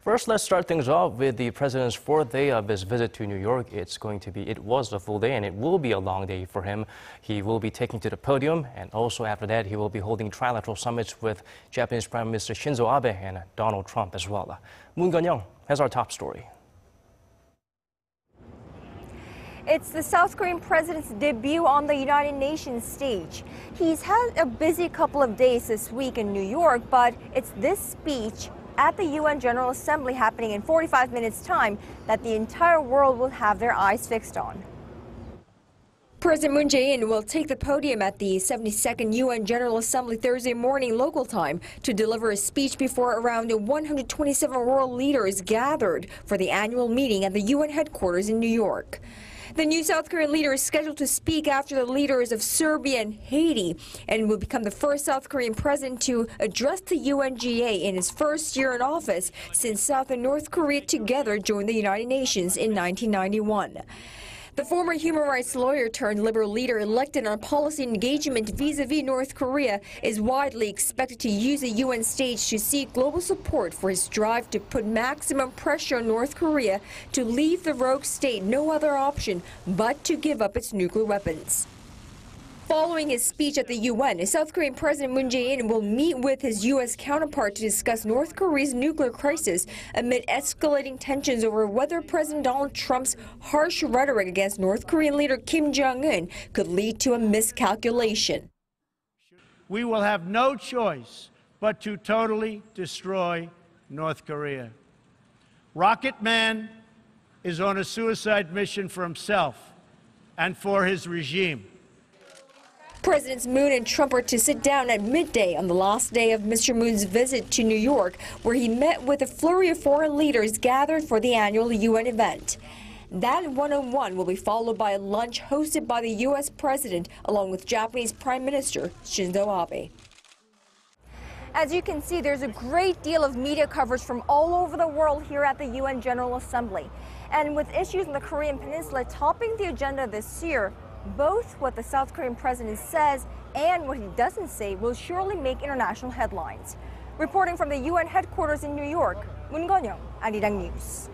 First, let's start things off with the president's fourth day of his visit to New York. It was a full day and it will be a long day for him. He will be taking to the podium, and also after that, he will be holding trilateral summits with Japanese Prime Minister Shinzo Abe and Donald Trump as well. Moon Jae-in has our top story. It's the South Korean president's debut on the United Nations stage. He's had a busy couple of days this week in New York, but it's this speech at the UN General Assembly happening in 45 minutes' time that the entire world will have their eyes fixed on. President Moon Jae-in will take the podium at the 72nd UN General Assembly Thursday morning local time to deliver a speech before around 127 world leaders gathered for the annual meeting at the UN headquarters in New York. The new South Korean leader is scheduled to speak after the leaders of Serbia and Haiti and will become the first South Korean president to address the UNGA in his first year in office since South and North Korea together joined the United Nations in 1991. The former human rights lawyer turned liberal leader elected on policy engagement vis-a-vis North Korea is widely expected to use the UN stage to seek global support for his drive to put maximum pressure on North Korea to leave the rogue state no other option but to give up its nuclear weapons. Following his speech at the UN, South Korean President Moon Jae-in will meet with his U.S. counterpart to discuss North Korea's nuclear crisis amid escalating tensions over whether President Donald Trump's harsh rhetoric against North Korean leader Kim Jong-un could lead to a miscalculation. We will have no choice but to totally destroy North Korea. Rocket Man is on a suicide mission for himself and for his regime. Presidents Moon and Trump are to sit down at midday on the last day of Mr. Moon's visit to New York, where he met with a flurry of foreign leaders gathered for the annual UN event. That one-on-one will be followed by a lunch hosted by the U.S. president, along with Japanese Prime Minister Shinzo Abe. As you can see, there's a great deal of media coverage from all over the world here at the UN General Assembly. And with issues in the Korean Peninsula topping the agenda this year, both what the South Korean president says and what he doesn't say will surely make international headlines. Reporting from the UN headquarters in New York, Moon Connyoung, Arirang News.